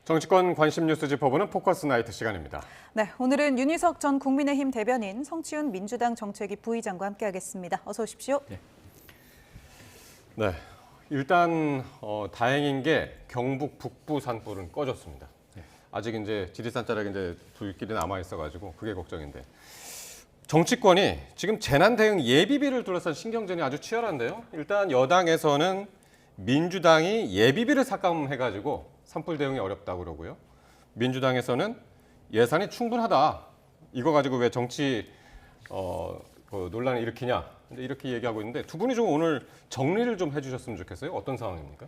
정치권 관심 뉴스 짚어보는 포커스 나이트 시간입니다. 네, 오늘은 윤희석 전 국민의힘 대변인, 성치훈 민주당 정책위 부의장과 함께하겠습니다. 어서 오십시오. 네, 일단 다행인 게 경북 북부 산불은 꺼졌습니다. 아직 이제 지리산 자락이 이제 불길이 남아 있어가지고 그게 걱정인데 정치권이 지금 재난 대응 예비비를 둘러싼 신경전이 아주 치열한데요. 일단 여당에서는 민주당이 예비비를 삭감해가지고 산불 대응이 어렵다고 그러고요. 민주당에서는 예산이 충분하다. 이거 가지고 왜 정치 논란을 일으키냐. 이렇게 얘기하고 있는데 두 분이 좀 오늘 정리를 좀 해주셨으면 좋겠어요. 어떤 상황입니까?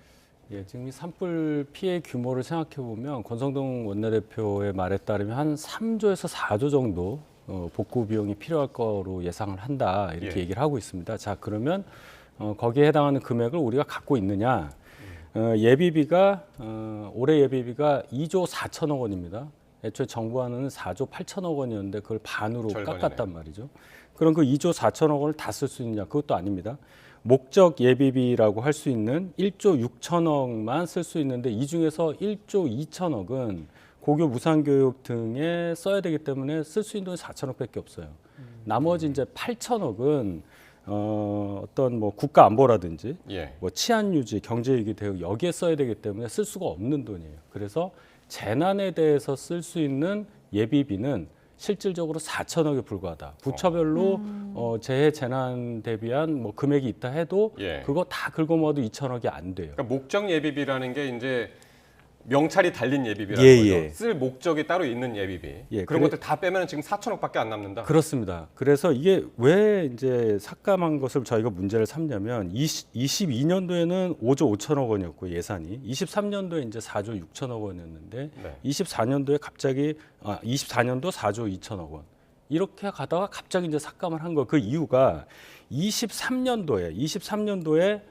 예, 지금 이 산불 피해 규모를 생각해 보면 권성동 원내대표의 말에 따르면 한 3조에서 4조 정도 복구 비용이 필요할 거로 예상을 한다 이렇게 얘기를 하고 있습니다. 자, 그러면 거기에 해당하는 금액을 우리가 갖고 있느냐? 예비비가 올해 예비비가 2조 4천억 원입니다. 애초에 정부안은 4조 8천억 원이었는데 그걸 반으로 절반이네요. 깎았단 말이죠. 그럼 그 2조 4천억 원을 다 쓸 수 있느냐? 그것도 아닙니다. 목적 예비비라고 할 수 있는 1조 6천억만 쓸 수 있는데 이 중에서 1조 2천억은 고교 무상교육 등에 써야 되기 때문에 쓸 수 있는 돈이 4천억밖에 없어요. 나머지 이제 8천억은 어떤 뭐 국가 안보라든지 뭐 치안 유지, 경제 위기 대응 여기에 써야 되기 때문에 쓸 수가 없는 돈이에요. 그래서 재난에 대해서 쓸 수 있는 예비비는 실질적으로 4천억에 불과하다. 부처별로 재해 재난 대비한 뭐 금액이 있다 해도 그거 다 긁어 모아도 2천억이 안 돼요. 그러니까 목적 예비비라는 게 이제 명찰이 달린 예비비라는 거죠. 쓸 목적이 따로 있는 예비비. 그런 것들 다 빼면 지금 4천억밖에 안 남는다. 그렇습니다. 그래서 이게 왜 이제 삭감한 것을 저희가 문제를 삼냐면 22년도에는 5조 5천억 원이었고 예산이 23년도에 이제 4조 6천억 원이었는데 24년도에 갑자기 24년도 4조 2천억 원 이렇게 가다가 갑자기 이제 삭감을 한 거. 그 이유가 23년도에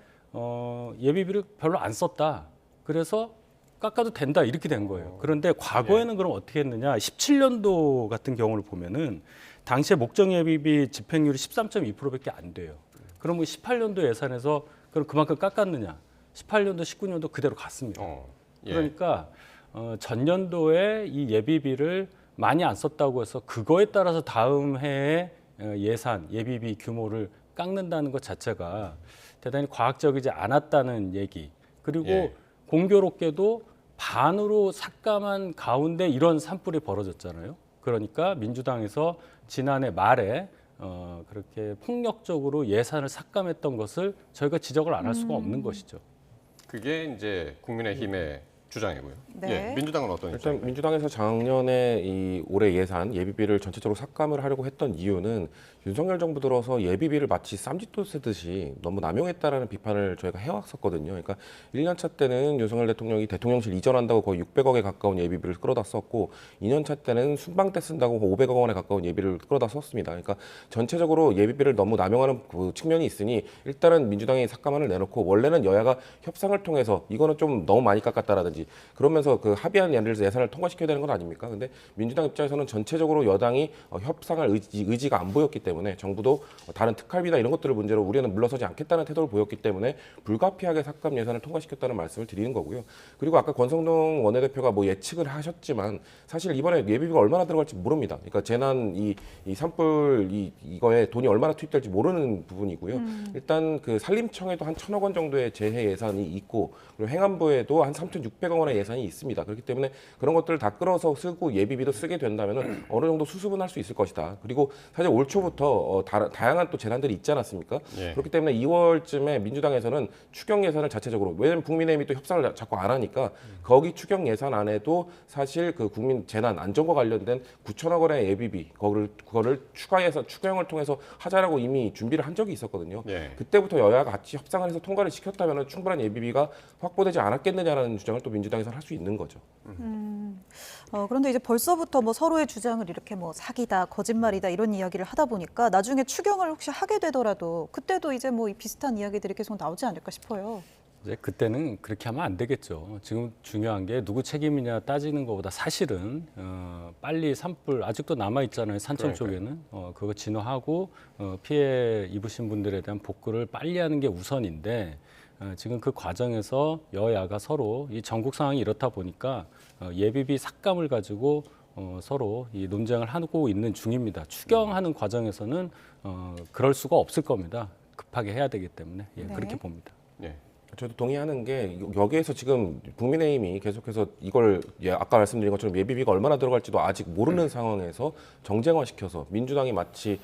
예비비를 별로 안 썼다. 그래서 깎아도 된다 이렇게 된 거예요. 그런데 과거에는 그럼 어떻게 했느냐? 17년도 같은 경우를 보면은 당시에 목적 예비비 집행률이 13.2%밖에 안 돼요. 그러면 18년도 예산에서 그럼 그만큼 깎았느냐? 18년도, 19년도 그대로 갔습니다. 그러니까 전년도에 이 예비비를 많이 안 썼다고 해서 그거에 따라서 다음 해에 예산 예비비 규모를 깎는다는 것 자체가 대단히 과학적이지 않았다는 얘기. 그리고 공교롭게도 반으로 삭감한 가운데 이런 산불이 벌어졌잖아요. 그러니까 민주당에서 지난해 말에 그렇게 폭력적으로 예산을 삭감했던 것을 저희가 지적을 안 할 수가 없는 것이죠. 그게 이제 국민의힘의 주장이고요. 네. 민주당은 어떤 일단 입장입니까? 민주당에서 작년에 이 올해 예산 예비비를 전체적으로 삭감을 하려고 했던 이유는 윤석열 정부 들어서 예비비를 마치 쌈짓돈 쓰듯이 너무 남용했다라는 비판을 저희가 해왔었거든요. 그러니까 1년차 때는 윤석열 대통령이 대통령실 이전한다고 거의 600억에 가까운 예비비를 끌어다 썼고 2년차 때는 순방 때 쓴다고 500억 원에 가까운 예비를 끌어다 썼습니다. 그러니까 전체적으로 예비비를 너무 남용하는 그 측면이 있으니 일단은 민주당이 삭감안을 내놓고 원래는 여야가 협상을 통해서 이거는 좀 너무 많이 깎았다라든지 그러면서 그 합의한 예를 들어서 예산을 통과시켜야 되는 건 아닙니까? 근데 민주당 입장에서는 전체적으로 여당이 협상할 의지가 안 보였기 때문에 정부도 다른 특활비나 이런 것들을 문제로 우리는 물러서지 않겠다는 태도를 보였기 때문에 불가피하게 삭감 예산을 통과시켰다는 말씀을 드리는 거고요. 그리고 아까 권성동 원내대표가 뭐 예측을 하셨지만 사실 이번에 예비비가 얼마나 들어갈지 모릅니다. 그러니까 재난 이 산불 이거에 돈이 얼마나 투입될지 모르는 부분이고요. 일단 그 산림청에도 한 1,000억 원 정도의 재해 예산이 있고 그리고 행안부에도 한 3,600억 원의 예산이 있습니다. 그렇기 때문에 그런 것들을 다 끌어서 쓰고 예비비도 쓰게 된다면 어느 정도 수습은 할 수 있을 것이다. 그리고 사실 올 초부터 다양한 또 재난들이 있지 않았습니까? 그렇기 때문에 2월쯤에 민주당에서는 추경 예산을 자체적으로 왜냐하면 국민의힘이 또 협상을 자꾸 안 하니까 거기 추경 예산 안에도 사실 그 국민 재난 안전과 관련된 9천억 원의 예비비 그거를 추가해서 추경을 통해서 하자라고 이미 준비를 한 적이 있었거든요. 그때부터 여야가 같이 협상을 해서 통과를 시켰다면 충분한 예비비가 확보되지 않았겠느냐라는 주장을 또 민주당에서는 할 수 있는 거죠. 그런데 이제 벌써부터 뭐 서로의 주장을 이렇게 뭐 사기다, 거짓말이다 이런 이야기를 하다 보니까 나중에 추경을 혹시 하게 되더라도 그때도 이제 뭐 비슷한 이야기들이 계속 나오지 않을까 싶어요. 이제 그때는 그렇게 하면 안 되겠죠. 지금 중요한 게 누구 책임이냐 따지는 것보다 사실은 빨리 산불 아직도 남아 있잖아요. 산천 쪽에는 그거 진화하고 피해 입으신 분들에 대한 복구를 빨리 하는 게 우선인데 지금 그 과정에서 여야가 서로 이 전국 상황이 이렇다 보니까 예비비 삭감을 가지고 서로 이 논쟁을 하고 있는 중입니다. 추경하는 과정에서는 그럴 수가 없을 겁니다. 급하게 해야 되기 때문에 네. 그렇게 봅니다. 예. 저도 동의하는 게 여기에서 지금 국민의힘이 계속해서 이걸 아까 말씀드린 것처럼 예비비가 얼마나 들어갈지도 아직 모르는 상황에서 정쟁화시켜서 민주당이 마치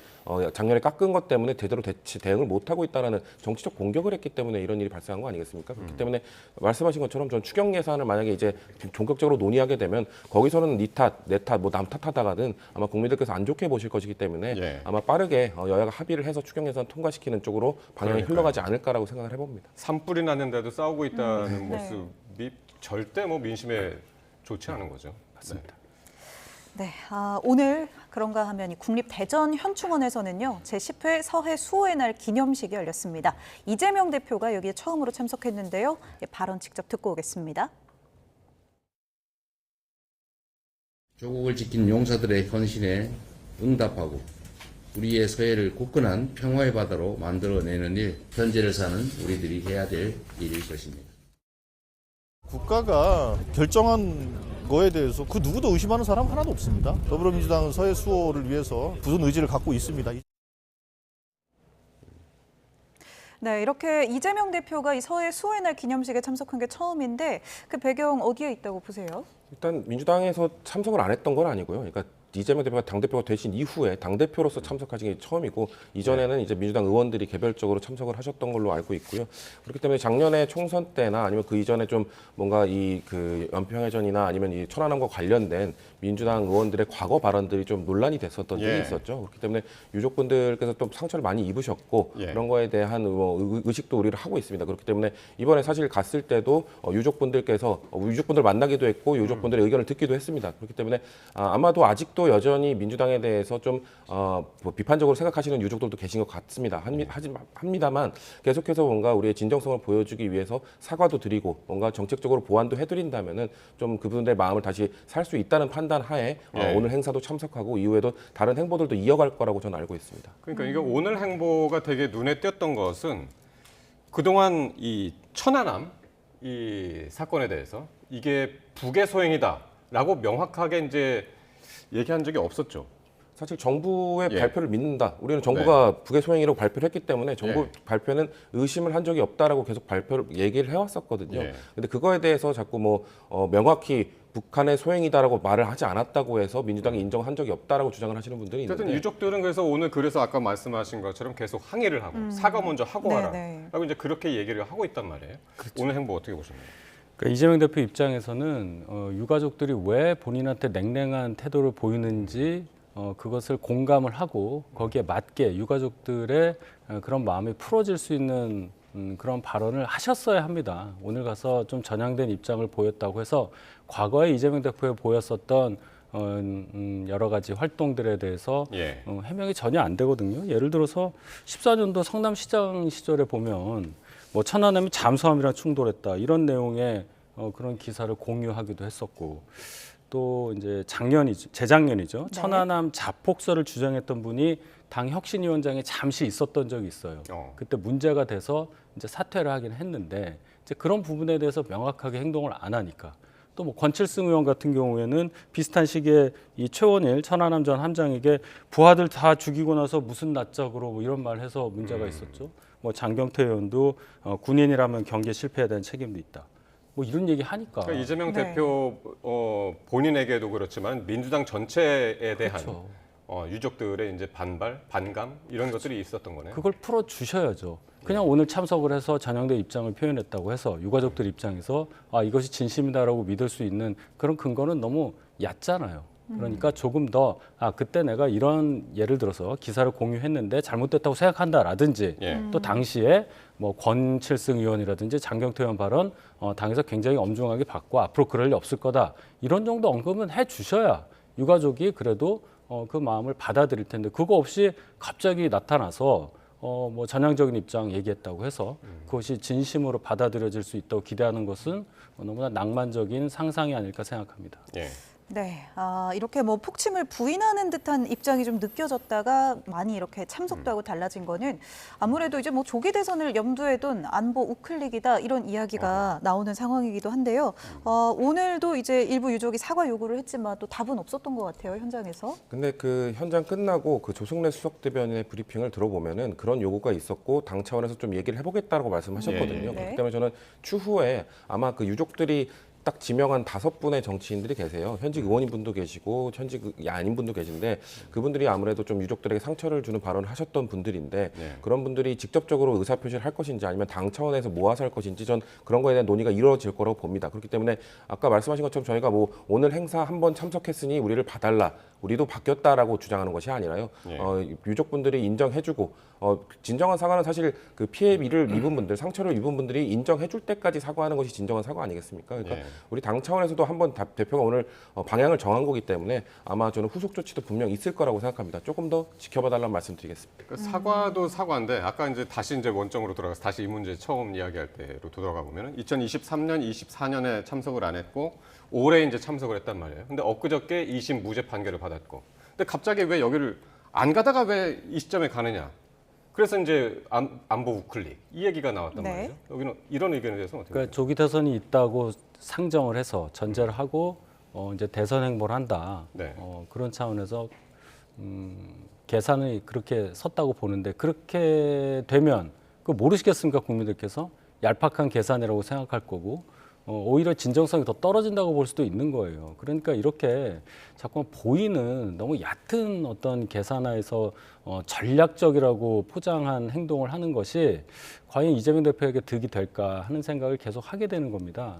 작년에 깎은 것 때문에 제대로 대응을 못하고 있다는 정치적 공격을 했기 때문에 이런 일이 발생한 거 아니겠습니까? 그렇기 때문에 말씀하신 것처럼 전 추경 예산을 만약에 이제 본격적으로 논의하게 되면 거기서는 니 탓, 내 탓, 뭐 남 탓하다가는 아마 국민들께서 안 좋게 보실 것이기 때문에 예. 아마 빠르게 여야가 합의를 해서 추경 예산 통과시키는 쪽으로 방향이 그러니까요. 흘러가지 않을까라고 생각을 해봅니다. 산불이 났는데도 싸우고 있다는 네. 모습이 절대 뭐 민심에 좋지 않은 거죠. 맞습니다. 네, 오늘 그런가 하면 이 국립대전현충원에서는요, 제10회 서해 수호의 날 기념식이 열렸습니다. 이재명 대표가 여기에 처음으로 참석했는데요. 발언 직접 듣고 오겠습니다. 조국을 지킨 용사들의 헌신에 응답하고 우리의 서해를 굳건한 평화의 바다로 만들어내는 일, 현재를 사는 우리들이 해야 될 일일 것입니다. 국가가 결정한 거에 대해서 그 누구도 의심하는 사람 하나도 없습니다. 더불어민주당은 서해 수호를 위해서 굳은 의지를 갖고 있습니다. 네, 이렇게 이재명 대표가 이 서해 수호의 날 기념식에 참석한 게 처음인데 그 배경 어디에 있다고 보세요? 일단 민주당에서 참석을 안 했던 건 아니고요. 그러니까 이재명 대표가 당대표가 되신 이후에 당대표로서 참석하신 게 처음이고 이전에는 이제 민주당 의원들이 개별적으로 참석을 하셨던 걸로 알고 있고요. 그렇기 때문에 작년에 총선 때나 아니면 그 이전에 좀 뭔가 이 그 연평해전이나 아니면 이 천안함과 관련된 민주당 의원들의 과거 발언들이 좀 논란이 됐었던 적이 예. 있었죠. 그렇기 때문에 유족분들께서 좀 상처를 많이 입으셨고 예. 그런 거에 대한 의식도 우리를 하고 있습니다. 그렇기 때문에 이번에 사실 갔을 때도 유족분들께서 유족분들 만나기도 했고 유족분들의 의견을 듣기도 했습니다. 그렇기 때문에 아마도 아직도 여전히 민주당에 대해서 좀 뭐 비판적으로 생각하시는 유족들도 계신 것 같습니다. 합니다만 계속해서 뭔가 우리의 진정성을 보여주기 위해서 사과도 드리고 뭔가 정책적으로 보완도 해드린다면은 좀 그분들의 마음을 다시 살 수 있다는 판단 하에 예. 오늘 행사도 참석하고 이후에도 다른 행보들도 이어갈 거라고 저는 알고 있습니다. 그러니까 이게 오늘 행보가 되게 눈에 띄었던 것은 그동안 이 천안함 이 사건에 대해서 이게 북의 소행이다라고 명확하게 이제 얘기한 적이 없었죠. 사실 정부의 예. 발표를 믿는다. 우리는 정부가 북의 소행이라고 발표를 했기 때문에 정부 예. 발표는 의심을 한 적이 없다라고 계속 얘기를 해왔었거든요. 예. 근데 그거에 대해서 자꾸 뭐 명확히 북한의 소행이다라고 말을 하지 않았다고 해서 민주당이 인정한 적이 없다라고 주장을 하시는 분들이 어쨌든 있는데 유족들은 그래서 오늘 그래서 아까 말씀하신 것처럼 계속 항의를 하고 사과 먼저 하고 네, 하라. 네. 라고 이제 그렇게 얘기를 하고 있단 말이에요. 오늘 행보 어떻게 보셨나요? 그러니까 이재명 대표 입장에서는 유가족들이 왜 본인한테 냉랭한 태도를 보이는지 그것을 공감을 하고 거기에 맞게 유가족들의 그런 마음이 풀어질 수 있는 그런 발언을 하셨어야 합니다. 오늘 가서 좀 전향된 입장을 보였다고 해서 과거에 이재명 대표에 보였었던 여러 가지 활동들에 대해서 예. 해명이 전혀 안 되거든요. 예를 들어서 14년도 성남시장 시절에 보면 뭐 천안함이 잠수함이랑 충돌했다 이런 내용의 그런 기사를 공유하기도 했었고 또 이제 재작년이죠. 네. 천안함 자폭설을 주장했던 분이 당 혁신위원장에 잠시 있었던 적이 있어요. 그때 문제가 돼서 이제 사퇴를 하긴 했는데 이제 그런 부분에 대해서 명확하게 행동을 안 하니까 또 뭐 권칠승 의원 같은 경우에는 비슷한 시기에 이 최원일 천안함 전 함장에게 부하들 다 죽이고 나서 무슨 낯짝으로 뭐 이런 말 해서 문제가 있었죠. 뭐 장경태 의원도 군인이라면 경계 실패에 대한 책임도 있다. 뭐 이런 얘기 하니까. 그러니까 이재명 네. 대표 본인에게도 그렇지만 민주당 전체에 대한 그렇죠. 유족들의 이제 반발, 반감 이런 것들이 있었던 거네요. 그걸 풀어 주셔야죠. 그냥 오늘 참석을 해서 전향된 입장을 표현했다고 해서 유가족들 입장에서 이것이 진심이다라고 믿을 수 있는 그런 근거는 너무 얕잖아요. 그러니까 조금 더 그때 내가 이런 예를 들어서 기사를 공유했는데 잘못됐다고 생각한다라든지 예. 또 당시에 뭐 권칠승 의원이라든지 장경태 의원 발언 당에서 굉장히 엄중하게 받고 앞으로 그럴 일 없을 거다 이런 정도 언급은 해 주셔야 유가족이 그래도 그 마음을 받아들일 텐데 그거 없이 갑자기 나타나서 뭐 전향적인 입장 얘기했다고 해서 그것이 진심으로 받아들여질 수 있다고 기대하는 것은 너무나 낭만적인 상상이 아닐까 생각합니다. 예. 네, 이렇게 뭐 폭침을 부인하는 듯한 입장이 좀 느껴졌다가 많이 이렇게 참석도 하고 달라진 거는 아무래도 이제 뭐 조기 대선을 염두에 둔 안보 우클릭이다 이런 이야기가 나오는 상황이기도 한데요. 오늘도 이제 일부 유족이 사과 요구를 했지만 또 답은 없었던 것 같아요, 현장에서. 근데 그 현장 끝나고 그 조승래 수석 대변인의 브리핑을 들어보면은 그런 요구가 있었고 당 차원에서 좀 얘기를 해보겠다고 말씀하셨거든요. 예, 예. 그렇기 때문에 저는 추후에 아마 그 유족들이 딱 지명한 5분의 정치인들이 계세요. 현직 의원님분도 계시고 현직 아닌 분도 계신데 그분들이 아무래도 좀 유족들에게 상처를 주는 발언을 하셨던 분들인데 네. 그런 분들이 직접적으로 의사표시를 할 것인지 아니면 당 차원에서 모아서 할 것인지 전 그런 거에 대한 논의가 이루어질 거라고 봅니다. 그렇기 때문에 아까 말씀하신 것처럼 저희가 뭐 오늘 행사 한번 참석했으니 우리를 봐달라. 우리도 바뀌었다라고 주장하는 것이 아니라요. 예. 유족분들이 인정해주고 진정한 사과는 사실 그 피해를 입은 분들, 상처를 입은 분들이 인정해줄 때까지 사과하는 것이 진정한 사과 아니겠습니까? 그러니까 예. 우리 당 차원에서도 한번 대표가 오늘 방향을 정한 거기 때문에 아마 저는 후속 조치도 분명 있을 거라고 생각합니다. 조금 더 지켜봐달라는 말씀드리겠습니다. 그 사과도 사과인데 아까 이제 다시 이제 원점으로 돌아가서 다시 이 문제 처음 이야기할 때로 돌아가 보면은 2023년, 24년에 참석을 안 했고 올해 이제 참석을 했단 말이에요. 근데 엊그저께 2심 무죄 판결을 받았고. 근데 갑자기 왜 여기를 안 가다가 왜 이 시점에 가느냐? 그래서 이제 안보 우클릭 이 얘기가 나왔단 네. 말이죠. 여기는 이런 의견에 대해서 어떻게 그러니까 조기 대선이 있다고 상정을 해서 전제를 하고 이제 대선 행보를 한다. 네. 그런 차원에서 계산이 그렇게 섰다고 보는데 그렇게 되면 그 모르시겠습니까 국민들께서 얄팍한 계산이라고 생각할 거고 오히려 진정성이 더 떨어진다고 볼 수도 있는 거예요. 그러니까 이렇게 자꾸 보이는 너무 얕은 어떤 계산하에서 전략적이라고 포장한 행동을 하는 것이 과연 이재명 대표에게 득이 될까 하는 생각을 계속 하게 되는 겁니다.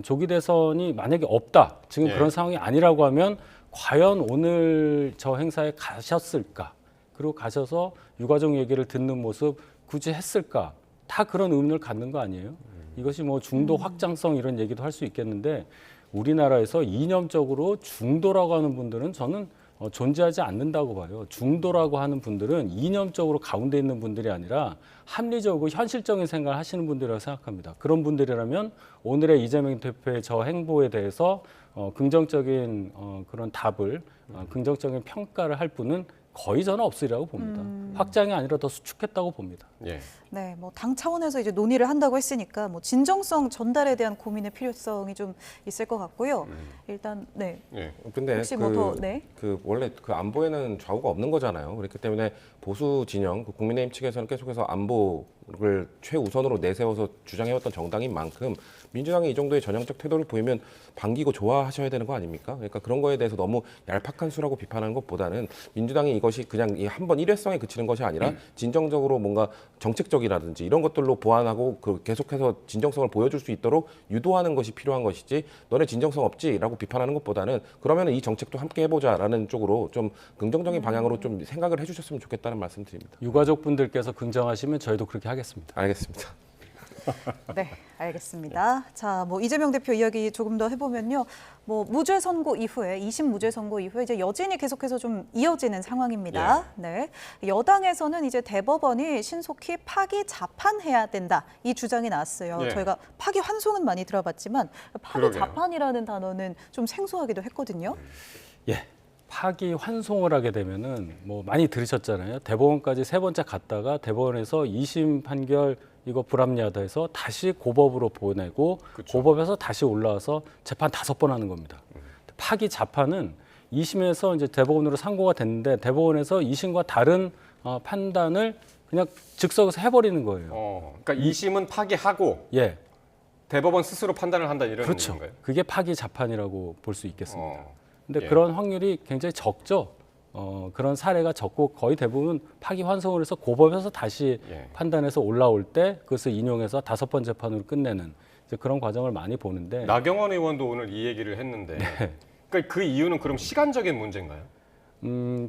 조기 대선이 만약에 없다, 지금 예. 그런 상황이 아니라고 하면 과연 오늘 저 행사에 가셨을까? 그리고 가셔서 유가족 얘기를 듣는 모습 굳이 했을까? 다 그런 의문을 갖는 거 아니에요? 이것이 뭐 중도 확장성 이런 얘기도 할 수 있겠는데 우리나라에서 이념적으로 중도라고 하는 분들은 저는 존재하지 않는다고 봐요. 중도라고 하는 분들은 이념적으로 가운데 있는 분들이 아니라 합리적이고 현실적인 생각을 하시는 분들이라고 생각합니다. 그런 분들이라면 오늘의 이재명 대표의 저 행보에 대해서 긍정적인 그런 답을 긍정적인 평가를 할 분은 거의 저는 없으리라고 봅니다. 확장이 아니라 더 수축했다고 봅니다. 예. 네, 뭐 당 차원에서 이제 논의를 한다고 했으니까 뭐 진정성 전달에 대한 고민의 필요성이 좀 있을 것 같고요. 일단 네, 예. 근데 혹시 뭐 더 네. 그 원래 그 안보에는 좌우가 없는 거잖아요. 그렇기 때문에 보수 진영, 그 국민의힘 측에서는 계속해서 안보를 최우선으로 내세워서 주장해왔던 정당인 만큼 민주당이 이 정도의 전향적 태도를 보이면 반기고 좋아하셔야 되는 거 아닙니까? 그러니까 그런 거에 대해서 너무 얄팍한 수라고 비판하는 것보다는 민주당이 이것이 그냥 한 번 일회성에 그치는 것이 아니라 진정적으로 뭔가 정책적이라든지 이런 것들로 보완하고 그 계속해서 진정성을 보여줄 수 있도록 유도하는 것이 필요한 것이지 너네 진정성 없지라고 비판하는 것보다는 그러면 이 정책도 함께 해보자라는 쪽으로 좀 긍정적인 방향으로 좀 생각을 해주셨으면 좋겠다는 말씀드립니다. 유가족 분들께서 긍정하시면 저희도 그렇게 하겠습니다. 알겠습니다. 네, 알겠습니다. 자, 뭐 이재명 대표 이야기 조금 더 해보면요. 뭐 무죄 선고 이후에 2심 무죄 선고 이후에 이제 여진이 계속해서 좀 이어지는 상황입니다. 네, 여당에서는 이제 대법원이 신속히 파기 자판해야 된다 이 주장이 나왔어요. 예. 저희가 파기 환송은 많이 들어봤지만 파기 그러게요. 자판이라는 단어는 좀 생소하기도 했거든요. 예. 파기 환송을 하게 되면은 뭐 많이 들으셨잖아요. 대법원까지 3번째 갔다가 대법원에서 2심 판결 이거 불합리하다 해서 다시 고법으로 보내고 그쵸. 고법에서 다시 올라와서 재판 5번 하는 겁니다. 파기 자판은 2심에서 이제 대법원으로 상고가 됐는데 대법원에서 2심과 다른 판단을 그냥 즉석에서 해버리는 거예요. 그러니까 2심은 파기하고 예, 대법원 스스로 판단을 한다 이런 그렇죠. 건가요? 그게 파기 자판이라고 볼 수 있겠습니다. 근데 예. 그런 확률이 굉장히 적죠. 그런 사례가 적고 거의 대부분 파기 환송을 해서 고법에서 다시 예. 판단해서 올라올 때 그것을 인용해서 5번 재판으로 끝내는 이제 그런 과정을 많이 보는데 나경원 의원도 오늘 이 얘기를 했는데 그러니까 그 이유는 그럼 시간적인 문제인가요?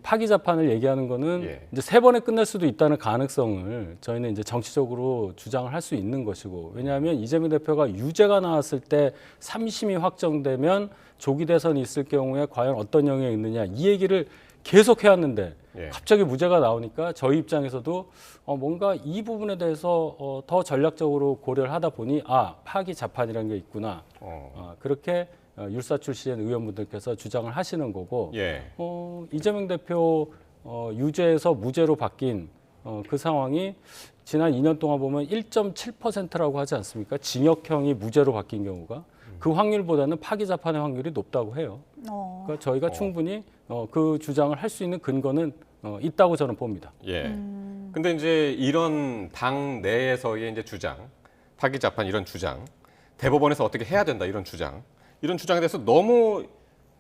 파기 재판을 얘기하는 거는 예. 이제 3번에 끝낼 수도 있다는 가능성을 저희는 이제 정치적으로 주장을 할 수 있는 것이고 왜냐하면 이재명 대표가 유죄가 나왔을 때 3심이 확정되면 조기 대선이 있을 경우에 과연 어떤 영향이 있느냐 이 얘기를 계속 해왔는데 예. 갑자기 무죄가 나오니까 저희 입장에서도 뭔가 이 부분에 대해서 더 전략적으로 고려를 하다 보니 파기 자판이라는 게 있구나. 그렇게 율사 출신 의원분들께서 주장을 하시는 거고 예. 이재명 대표 유죄에서 무죄로 바뀐 그 상황이 지난 2년 동안 보면 1.7%라고 하지 않습니까? 징역형이 무죄로 바뀐 경우가 그 확률보다는 파기 재판의 확률이 높다고 해요. 그러니까 저희가 충분히 그 주장을 할 수 있는 근거는 있다고 저는 봅니다. 예. 근데 이제 이런 당 내에서의 이제 주장, 파기 재판 이런 주장, 대법원에서 어떻게 해야 된다 이런 주장에 대해서 너무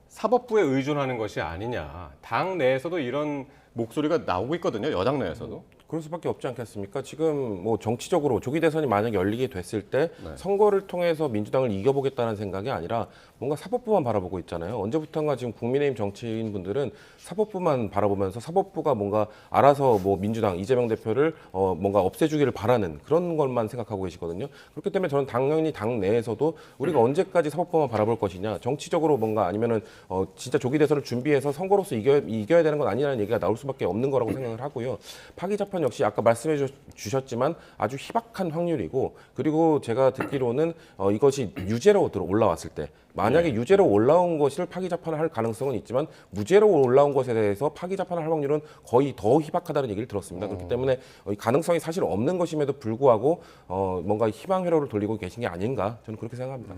사법부에 의존하는 것이 아니냐. 당 내에서도 이런 목소리가 나오고 있거든요. 여당 내에서도. 그럴 수밖에 없지 않겠습니까? 지금 뭐 정치적으로 조기 대선이 만약에 열리게 됐을 때 선거를 통해서 민주당을 이겨보겠다는 생각이 아니라 뭔가 사법부만 바라보고 있잖아요. 언제부턴가 지금 국민의힘 정치인분들은 사법부만 바라보면서 사법부가 뭔가 알아서 뭐 민주당 이재명 대표를 뭔가 없애주기를 바라는 그런 것만 생각하고 계시거든요. 그렇기 때문에 저는 당연히 당 내에서도 우리가 언제까지 사법부만 바라볼 것이냐, 정치적으로 뭔가 아니면은 진짜 조기 대선을 준비해서 선거로서 이겨야 되는 건 아니라는 얘기가 나올 수밖에 없는 거라고 생각을 하고요. 파기 재판 역시 아까 말씀해 주셨지만 아주 희박한 확률이고, 그리고 제가 듣기로는 이것이 유죄로 올라왔을 때 만약에 유죄로 올라온 것을 파기 재판을 할 가능성은 있지만 무죄로 올라온 것에 대해서 파기 재판을 할 확률은 거의 더 희박하다는 얘기를 들었습니다. 그렇기 때문에 이 가능성이 사실 없는 것임에도 불구하고 뭔가 희망 회로를 돌리고 계신 게 아닌가, 저는 그렇게 생각합니다.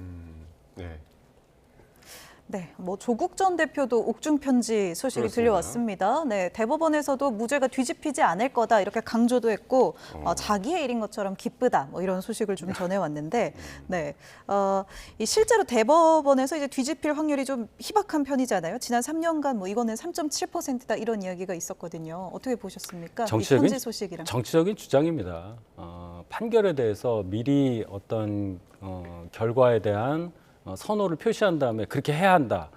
네. 네, 뭐 조국 전 대표도 옥중 편지 소식이 그렇습니다. 들려왔습니다. 네, 대법원에서도 무죄가 뒤집히지 않을 거다 이렇게 강조도 했고 자기의 일인 것처럼 기쁘다 뭐 이런 소식을 좀 전해왔는데, 네, 이 실제로 대법원에서 이제 뒤집힐 확률이 좀 희박한 편이잖아요. 지난 3년간 뭐 이거는 3.7%다 이런 이야기가 있었거든요. 어떻게 보셨습니까? 이 편지 소식이랑. 정치적인 주장입니다. 판결에 대해서 미리 어떤 결과에 대한 선호를 표시한 다음에 그렇게 해야 한다,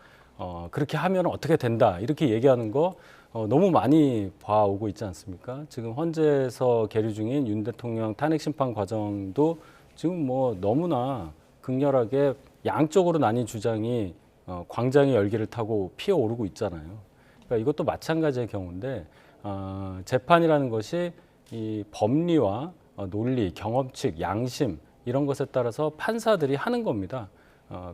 그렇게 하면 어떻게 된다 이렇게 얘기하는 거 너무 많이 봐오고 있지 않습니까? 지금 헌재에서 계류 중인 윤 대통령 탄핵 심판 과정도 지금 뭐 너무나 극렬하게 양쪽으로 나뉜 주장이 광장의 열기를 타고 피어오르고 있잖아요. 그러니까 이것도 마찬가지의 경우인데 재판이라는 것이 이 법리와 논리, 경험칙, 양심 이런 것에 따라서 판사들이 하는 겁니다.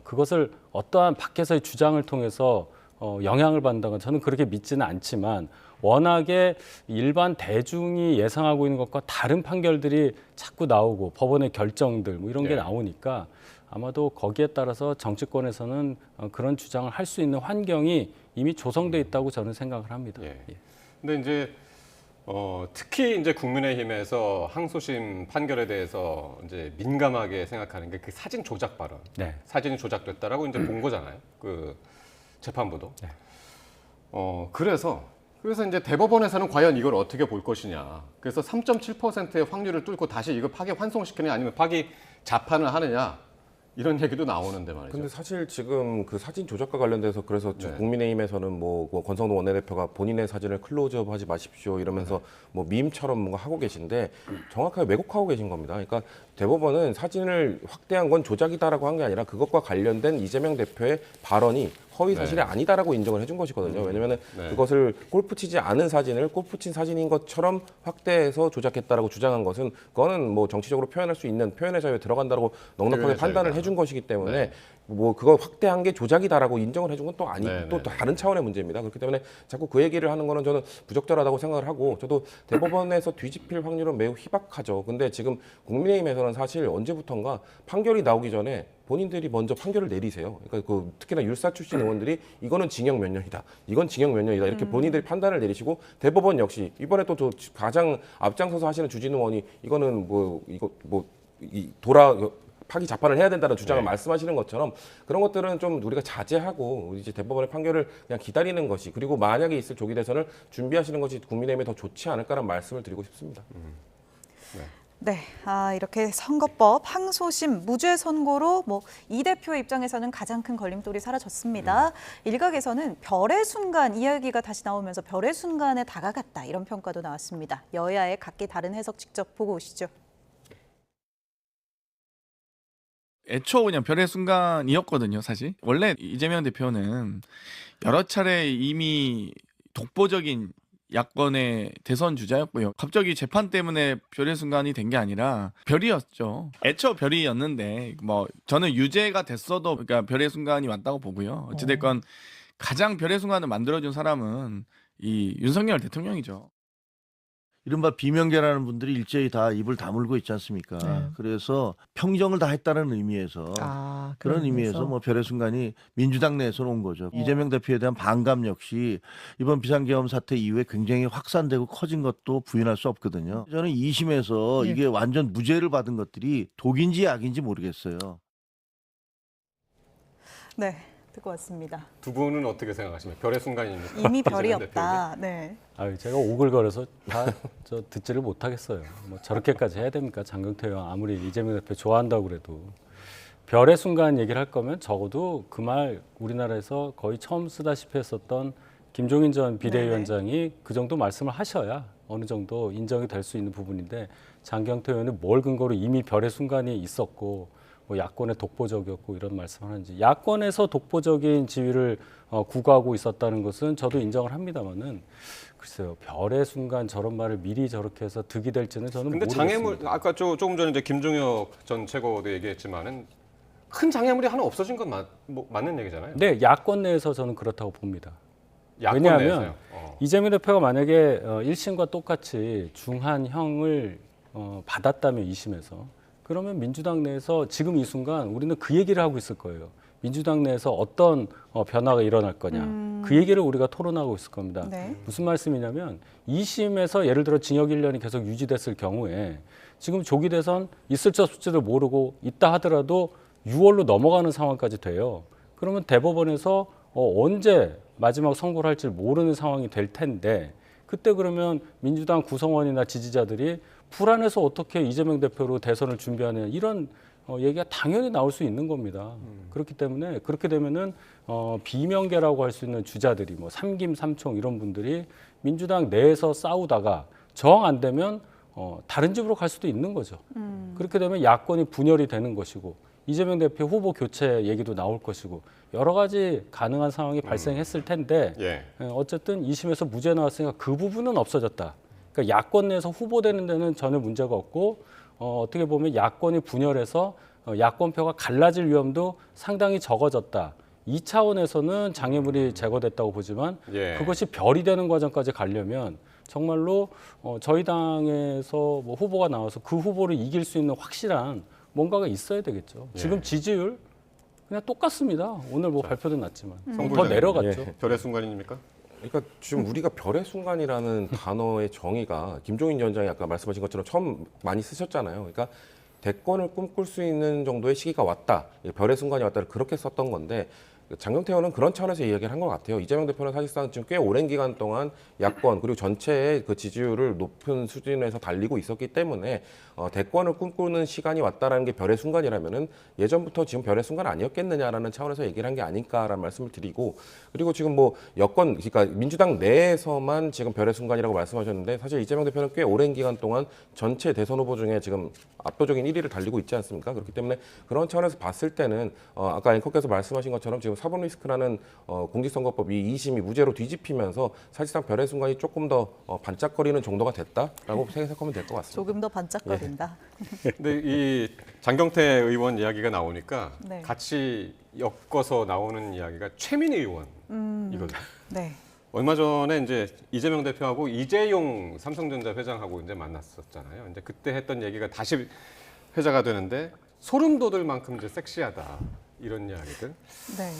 그것을 어떠한 밖에서의 주장을 통해서 영향을 받는다건 저는 그렇게 믿지는 않지만, 워낙에 일반 대중이 예상하고 있는 것과 다른 판결들이 자꾸 나오고 법원의 결정들 뭐 이런 게 나오니까 아마도 거기에 따라서 정치권에서는 그런 주장을 할 수 있는 환경이 이미 조성돼 있다고 저는 생각을 합니다. 예. 근데 이제 특히 이제 국민의힘에서 항소심 판결에 대해서 이제 민감하게 생각하는 게 그 사진 조작 발언. 네. 사진이 조작됐다라고 이제 본 거잖아요. 그 재판부도. 그래서 이제 대법원에서는 과연 이걸 어떻게 볼 것이냐. 그래서 3.7%의 확률을 뚫고 다시 이거 파기 환송시키느냐 아니면 파기 자판을 하느냐. 이런 얘기도 나오는데 말이죠. 근데 사실 지금 그 사진 조작과 관련돼서 그래서 지금 국민의힘에서는 뭐 권성동 원내대표가 본인의 사진을 클로즈업하지 마십시오 이러면서 뭐 밈처럼 뭔가 하고 계신데 정확하게 왜곡하고 계신 겁니다. 그러니까 대법원은 사진을 확대한 건 조작이다라고 한 게 아니라 그것과 관련된 이재명 대표의 발언이 허위 사실이 아니다라고 인정을 해준 것이거든요. 왜냐하면 그것을 골프 치지 않은 사진을 골프 친 사진인 것처럼 확대해서 조작했다라고 주장한 것은 그거는 뭐 정치적으로 표현할 수 있는 표현의 자유에 들어간다고 넉넉하게 판단을 해준 것이기 때문에 뭐 그거 확대한 게 조작이다라고 인정을 해준 건 또 또 다른 차원의 문제입니다. 그렇기 때문에 자꾸 그 얘기를 하는 거는 저는 부적절하다고 생각을 하고, 저도 대법원에서 뒤집힐 확률은 매우 희박하죠. 근데 지금 국민의힘에서는 사실 언제부턴가 판결이 나오기 전에 본인들이 먼저 판결을 내리세요. 그러니까 그 특히나 율사 출신 의원들이 이거는 징역 몇 년이다, 이건 징역 몇 년이다 이렇게 본인들이 판단을 내리시고, 대법원 역시 이번에 또 가장 앞장서서 하시는 주진우 의원이 이거는 파기 자판을 해야 된다는 주장을 말씀하시는 것처럼 그런 것들은 좀 우리가 자제하고 이제 대법원의 판결을 그냥 기다리는 것이, 그리고 만약에 있을 조기 대선을 준비하시는 것이 국민의힘에 더 좋지 않을까라는 말씀을 드리고 싶습니다. 네, 이렇게 선거법 항소심 무죄 선고로 뭐 이 대표의 입장에서는 가장 큰 걸림돌이 사라졌습니다. 일각에서는 별의 순간 이야기가 다시 나오면서 별의 순간에 다가갔다 이런 평가도 나왔습니다. 여야의 각기 다른 해석 직접 보고 오시죠. 애초 그냥 별의 순간이었거든요, 사실. 원래 이재명 대표는 여러 차례 이미 독보적인 야권의 대선 주자였고요. 갑자기 재판 때문에 별의 순간이 된 게 아니라 별이었죠. 애초 별이었는데 뭐 저는 유죄가 됐어도 그러니까 별의 순간이 왔다고 보고요. 어찌됐건 가장 별의 순간을 만들어준 사람은 이 윤석열 대통령이죠. 이른바 비명계라는 분들이 일제히 다 입을 다물고 있지 않습니까? 네. 그래서 평정을 다했다는 의미에서 그런 의미에서 뭐 별의 순간이 민주당 내에서 온 거죠. 이재명 대표에 대한 반감 역시 이번 비상계엄 사태 이후에 굉장히 확산되고 커진 것도 부인할 수 없거든요. 저는 2심에서 이게 완전 무죄를 받은 것들이 독인지 약인지 모르겠어요. 네, 듣고 왔습니다. 두 분은 어떻게 생각하십니까? 별의 순간입니까? 이미 별이 이재명 대표에게? 없다. 네. 아유, 제가 오글거려서 다 저 듣지를 못하겠어요. 뭐 저렇게까지 해야 됩니까? 장경태 의원 아무리 이재명 대표 좋아한다고 그래도 별의 순간 얘기를 할 거면 적어도 그 말 우리나라에서 거의 처음 쓰다시피 했었던 김종인 전 비대위원장이 그 정도 말씀을 하셔야 어느 정도 인정이 될 수 있는 부분인데 장경태 의원은 뭘 근거로 이미 별의 순간이 있었고 뭐 야권의 독보적이었고 이런 말씀을 하는지 야권에서 독보적인 지위를 구가하고 있었다는 것은 저도 인정을 합니다만은 글쎄요 별의 순간 저런 말을 미리 저렇게 해서 득이 될지는 저는 근데 모르겠습니다. 장애물 아까 조금 전에 이제 김종혁 전 최고도 얘기했지만은 큰 장애물이 하나 없어진 건 맞는 얘기잖아요. 네, 야권 내에서 저는 그렇다고 봅니다. 야권 왜냐하면 내에서요. 이재명 대표가 만약에 1심과 똑같이 중한형을 받았다면 2심에서 그러면 민주당 내에서 지금 이 순간 우리는 그 얘기를 하고 있을 거예요. 민주당 내에서 어떤 변화가 일어날 거냐. 그 얘기를 우리가 토론하고 있을 겁니다. 네. 무슨 말씀이냐면 2심에서 예를 들어 징역 1년이 계속 유지됐을 경우에 지금 조기 대선 있을지 없을지도 모르고 있다 하더라도 6월로 넘어가는 상황까지 돼요. 그러면 대법원에서 언제 마지막 선고를 할지 모르는 상황이 될 텐데 그때 그러면 민주당 구성원이나 지지자들이 불안해서 어떻게 이재명 대표로 대선을 준비하느냐 이런 얘기가 당연히 나올 수 있는 겁니다. 그렇기 때문에 그렇게 되면은 비명계라고 할 수 있는 주자들이 뭐 삼김 삼총 이런 분들이 민주당 내에서 싸우다가 정 안 되면 다른 집으로 갈 수도 있는 거죠. 그렇게 되면 야권이 분열이 되는 것이고 이재명 대표 후보 교체 얘기도 나올 것이고 여러 가지 가능한 상황이 발생했을 텐데 예. 어쨌든 2심에서 무죄 나왔으니까 그 부분은 없어졌다. 그러니까 야권 내에서 후보되는 데는 전혀 문제가 없고 어떻게 보면 야권이 분열해서 야권표가 갈라질 위험도 상당히 적어졌다. 이 차원에서는 장애물이 제거됐다고 보지만 예. 그것이 별이 되는 과정까지 가려면 정말로 저희 당에서 뭐 후보가 나와서 그 후보를 이길 수 있는 확실한 뭔가가 있어야 되겠죠. 지금 지지율 그냥 똑같습니다. 오늘 뭐 발표도 났지만 더 내려갔죠. 별의 순간입니까? 그러니까 지금 우리가 별의 순간이라는 단어의 정의가 김종인 위원장이 아까 말씀하신 것처럼 처음 많이 쓰셨잖아요. 그러니까 대권을 꿈꿀 수 있는 정도의 시기가 왔다. 별의 순간이 왔다를 그렇게 썼던 건데 장경태 의원은 그런 차원에서 이야기를 한 것 같아요. 이재명 대표는 사실상 지금 꽤 오랜 기간 동안 야권 그리고 전체의 그 지지율을 높은 수준에서 달리고 있었기 때문에 대권을 꿈꾸는 시간이 왔다라는 게 별의 순간이라면은 예전부터 지금 별의 순간 아니었겠느냐라는 차원에서 얘기를 한 게 아닐까라는 말씀을 드리고 그리고 지금 뭐 여권 그러니까 민주당 내에서만 지금 별의 순간이라고 말씀하셨는데 사실 이재명 대표는 꽤 오랜 기간 동안 전체 대선 후보 중에 지금 압도적인 1위를 달리고 있지 않습니까? 그렇기 때문에 그런 차원에서 봤을 때는 아까 앵커께서 말씀하신 것처럼 지금 사법 리스크라는 공직선거법이 2심이 무죄로 뒤집히면서 사실상 별의 순간이 조금 더 반짝거리는 정도가 됐다라고 생각하면 될 것 같습니다. 조금 더 반짝거린다. 근데 이 장경태 의원 이야기가 나오니까 네. 같이 엮어서 나오는 이야기가 최민희 의원이거든요. 네. 얼마 전에 이제 이재명 대표하고 이재용 삼성전자 회장하고 이제 만났었잖아요. 이제 그때 했던 얘기가 다시 회자가 되는데 소름 돋을 만큼 이제 섹시하다 이런 이야기들. 네.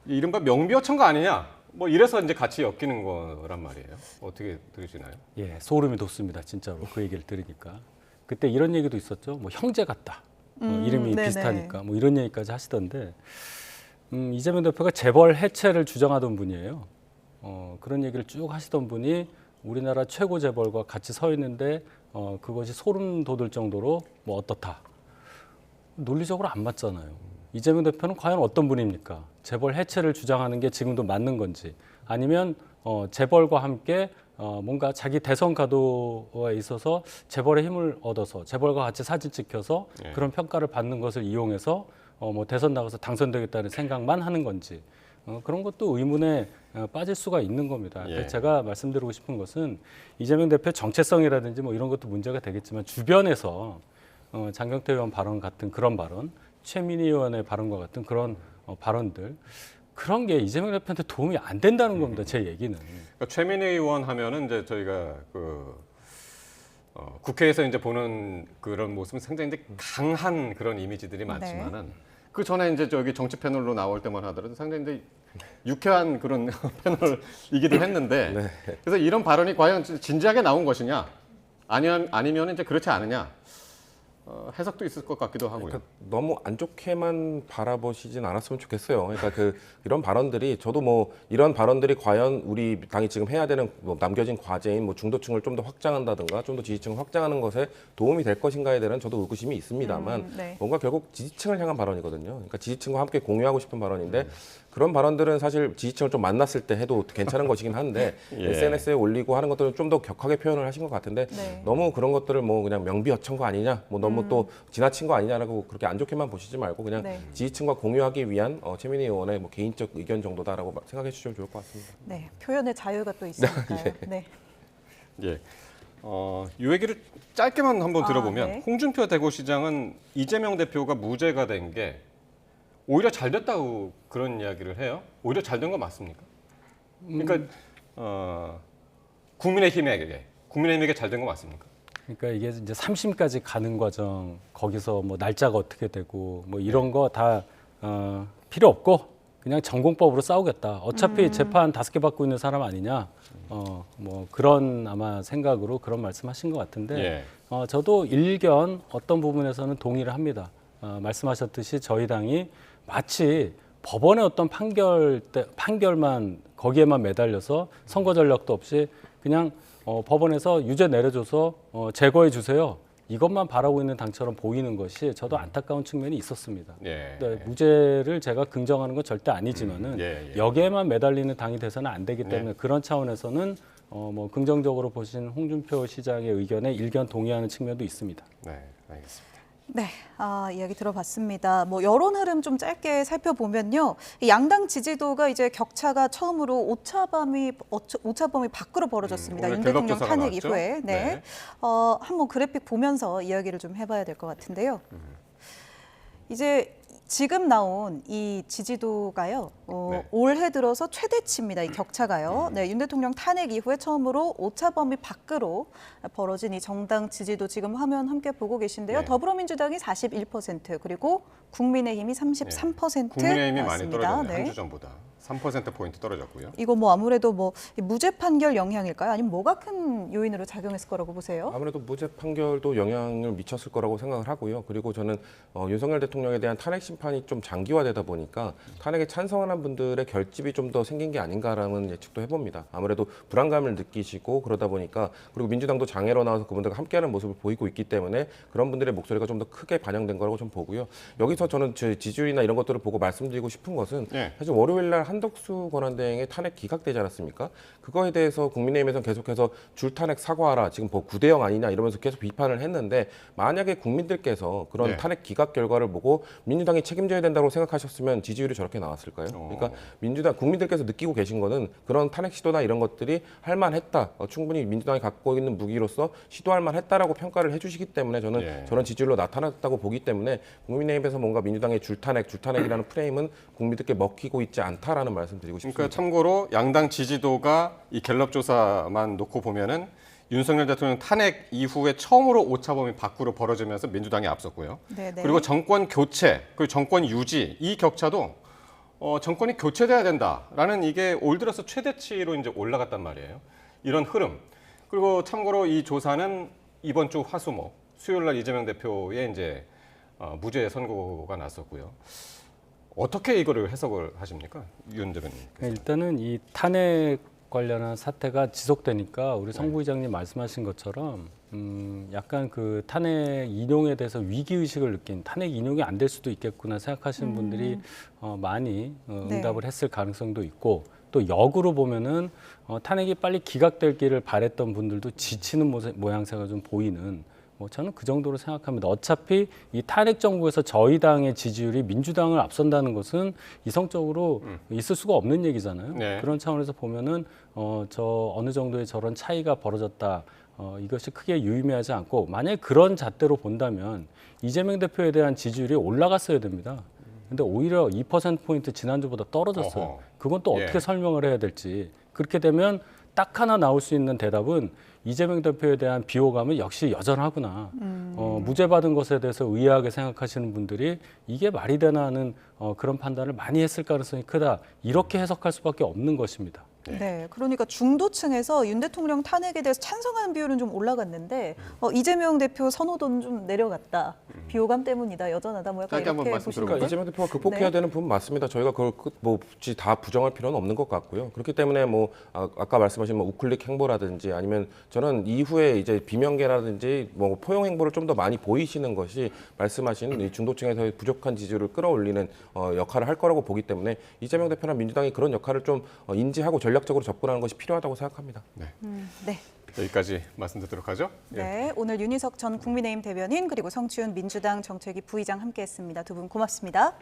이른바 명비어천가 아니냐? 뭐 이래서 이제 같이 엮이는 거란 말이에요. 어떻게 들으시나요? 예, 소름이 돋습니다. 진짜로 그 얘기를 들으니까. 그때 이런 얘기도 있었죠. 뭐 형제 같다. 이름이 네네. 비슷하니까 뭐 이런 얘기까지 하시던데 이재명 대표가 재벌 해체를 주장하던 분이에요. 그런 얘기를 쭉 하시던 분이 우리나라 최고 재벌과 같이 서 있는데 그것이 소름 돋을 정도로 뭐 어떻다. 논리적으로 안 맞잖아요. 이재명 대표는 과연 어떤 분입니까? 재벌 해체를 주장하는 게 지금도 맞는 건지 아니면 재벌과 함께 뭔가 자기 대선 가도에 있어서 재벌의 힘을 얻어서 재벌과 같이 사진 찍혀서 그런 평가를 받는 것을 이용해서 뭐 대선 나가서 당선되겠다는 생각만 하는 건지 그런 것도 의문에 빠질 수가 있는 겁니다. 예. 제가 말씀드리고 싶은 것은 이재명 대표 정체성이라든지 뭐 이런 것도 문제가 되겠지만 주변에서 장경태 의원 발언 같은 그런 발언, 최민희 의원의 발언과 같은 그런 발언들 그런 게 이재명 대표한테 도움이 안 된다는 겁니다. 제 얘기는. 그러니까 최민희 의원 하면은 이제 저희가 국회에서 이제 보는 그런 모습은 상당히 이제 강한 그런 이미지들이 많지만은 그 전에 이제 저기 정치 패널로 나올 때만 하더라도 상당히 이제 유쾌한 그런 패널이기도 했는데 그래서 이런 발언이 과연 진지하게 나온 것이냐 아니면 이제 그렇지 않느냐 해석도 있을 것 같기도 하고요. 그러니까 너무 안 좋게만 바라보시진 않았으면 좋겠어요. 그러니까 이런 발언들이 저도 뭐 이런 발언들이 과연 우리 당이 지금 해야 되는 뭐 남겨진 과제인 뭐 중도층을 좀 더 확장한다든가 좀 더 지지층을 확장하는 것에 도움이 될 것인가에 대한 저도 의구심이 있습니다만 네. 뭔가 결국 지지층을 향한 발언이거든요. 그러니까 지지층과 함께 공유하고 싶은 발언인데 그런 발언들은 사실 지지층을 좀 만났을 때 해도 괜찮은 것이긴 한데 예. SNS에 올리고 하는 것들은 좀 더 격하게 표현을 하신 것 같은데 너무 그런 것들을 뭐 그냥 명비어천거 거 아니냐, 뭐 너무 또 지나친 거 아니냐라고 그렇게 안 좋게만 보시지 말고 그냥 지지층과 공유하기 위한 최민희 의원의 뭐 개인적 의견 정도다라고 생각해 주시면 좋을 것 같습니다. 네, 표현의 자유가 또 있으니까요. 네. 예. 이 얘기를 짧게만 한번 들어보면 네. 홍준표 대구시장은 이재명 대표가 무죄가 된 게 오히려 잘 됐다고 그런 이야기를 해요. 오히려 잘 된 거 맞습니까? 그러니까 국민의힘에게 잘 된 거 맞습니까? 그러니까 이게 이제 3심까지 가는 과정 거기서 뭐 날짜가 어떻게 되고 뭐 이런 거 다 필요 없고 그냥 전공법으로 싸우겠다. 어차피 재판 5개 받고 있는 사람 아니냐. 뭐 그런 아마 생각으로 그런 말씀하신 것 같은데 예. 저도 일견 어떤 부분에서는 동의를 합니다. 말씀하셨듯이 저희 당이 마치 법원의 어떤 판결만 거기에만 매달려서 선거 전략도 없이 그냥 법원에서 유죄 내려줘서 제거해 주세요. 이것만 바라고 있는 당처럼 보이는 것이 저도 안타까운 측면이 있었습니다. 예. 네, 무죄를 제가 긍정하는 건 절대 아니지만은 예. 여기에만 매달리는 당이 돼서는 안 되기 때문에 그런 차원에서는 뭐 긍정적으로 보신 홍준표 시장의 의견에 일견 동의하는 측면도 있습니다. 네, 알겠습니다. 네, 이야기 들어봤습니다. 뭐 여론 흐름 좀 짧게 살펴보면요, 이 양당 지지도가 이제 격차가 처음으로 오차범위 밖으로 벌어졌습니다. 오늘 윤 갤럽 대통령 조사가 탄핵 나왔죠? 이후에. 네, 네. 한번 그래픽 보면서 이야기를 좀 해봐야 될 것 같은데요. 이제 지금 나온 이 지지도가요, 네. 올해 들어서 최대치입니다. 이 격차가요. 네, 윤 대통령 탄핵 이후에 처음으로 오차범위 밖으로 벌어진 이 정당 지지도 지금 화면 함께 보고 계신데요. 네. 더불어민주당이 41% 그리고 국민의힘이 33% 국민의힘이 많이 나왔습니다. 떨어졌네요. 네. 한 주 전보다 3%포인트 떨어졌고요. 이거 뭐 아무래도 뭐 무죄 판결 영향일까요? 아니면 뭐가 큰 요인으로 작용했을 거라고 보세요? 아무래도 무죄 판결도 영향을 미쳤을 거라고 생각을 하고요. 그리고 저는 윤석열 대통령에 대한 탄핵 심판이 좀 장기화되다 보니까 탄핵에 찬성하는 분들의 결집이 좀 더 생긴 게 아닌가라는 예측도 해봅니다. 아무래도 불안감을 느끼시고 그러다 보니까 그리고 민주당도 장애로 나와서 그분들과 함께하는 모습을 보이고 있기 때문에 그런 분들의 목소리가 좀 더 크게 반영된 거라고 좀 보고요. 여기서 저는 지지율이나 이런 것들을 보고 말씀드리고 싶은 것은 네. 사실 월요일 날 한덕수 권한대행의 탄핵 기각되지 않았습니까? 그거에 대해서 국민의힘에서는 계속해서 줄탄핵 사과하라, 지금 뭐 9대0 아니냐 이러면서 계속 비판을 했는데 만약에 국민들께서 그런 네. 탄핵 기각 결과를 보고 민주당이 책임져야 된다고 생각하셨으면 지지율이 저렇게 나왔을까요? 그러니까 국민들께서 느끼고 계신 거는 그런 탄핵 시도나 이런 것들이 할 만했다. 충분히 민주당이 갖고 있는 무기로서 시도할 만했다라고 평가를 해주시기 때문에 저는 예. 저런 지지율로 나타났다고 보기 때문에 국민의힘에서 뭔가 민주당의 줄탄핵이라는 프레임은 국민들께 먹히고 있지 않다라는 말씀 드리고 싶습니다. 그러니까 참고로 양당 지지도가 이 갤럽 조사만 놓고 보면은 윤석열 대통령 탄핵 이후에 처음으로 오차범위 밖으로 벌어지면서 민주당이 앞섰고요. 네네. 그리고 정권 교체, 그리고 정권 유지 이 격차도 정권이 교체돼야 된다라는 이게 올 들어서 최대치로 이제 올라갔단 말이에요. 이런 흐름. 그리고 참고로 이 조사는 이번 주 화수목 수요일 날 이재명 대표의 이제 무죄 선고가 났었고요. 어떻게 이거를 해석을 하십니까, 윤 대변인? 일단은 이 탄핵 관련한 사태가 지속되니까 우리 성 부의장님 말씀하신 것처럼 약간 그 탄핵 인용에 대해서 위기 의식을 느낀 탄핵 인용이 안 될 수도 있겠구나 생각하시는 분들이 많이 응답을 했을 가능성도 있고 또 역으로 보면은 탄핵이 빨리 기각되기를 바랬던 분들도 지치는 모양새가 좀 보이는 저는 그 정도로 생각합니다. 어차피 이 탄핵 정부에서 저희 당의 지지율이 민주당을 앞선다는 것은 이성적으로 있을 수가 없는 얘기잖아요. 네. 그런 차원에서 보면은 저 어느 정도의 저런 차이가 벌어졌다. 이것이 크게 유의미하지 않고 만약에 그런 잣대로 본다면 이재명 대표에 대한 지지율이 올라갔어야 됩니다. 근데 오히려 2%포인트 지난주보다 떨어졌어요. 어허. 그건 또 예. 어떻게 설명을 해야 될지. 그렇게 되면 딱 하나 나올 수 있는 대답은 이재명 대표에 대한 비호감은 역시 여전하구나. 무죄 받은 것에 대해서 의아하게 생각하시는 분들이 이게 말이 되나 하는 그런 판단을 많이 했을 가능성이 크다. 이렇게 해석할 수밖에 없는 것입니다. 네, 그러니까 중도층에서 윤 대통령 탄핵에 대해서 찬성하는 비율은 좀 올라갔는데 이재명 대표 선호도는 좀 내려갔다. 비호감 때문이다, 여전하다, 뭐 약간 짧게 한번 이렇게 말씀 보시는 들어볼까요? 거예요? 이재명 대표가 극복해야 네. 되는 부분 맞습니다. 저희가 그걸 뭐 굳이 다 부정할 필요는 없는 것 같고요. 그렇기 때문에 뭐 아까 말씀하신 뭐 우클릭 행보라든지 아니면 저는 이후에 이제 비명계라든지 뭐 포용 행보를 좀 더 많이 보이시는 것이 말씀하신 이 중도층에서의 부족한 지지율을 끌어올리는 역할을 할 거라고 보기 때문에 이재명 대표나 민주당이 그런 역할을 좀 인지하고 전략적으로 접근하는 것이 필요하다고 생각합니다. 네. 여기까지 말씀드리도록 하죠. 예. 네, 오늘 윤희석 전 국민의힘 대변인 그리고 성추윤 민주당 정책위 부의장 함께했습니다. 두 분 고맙습니다.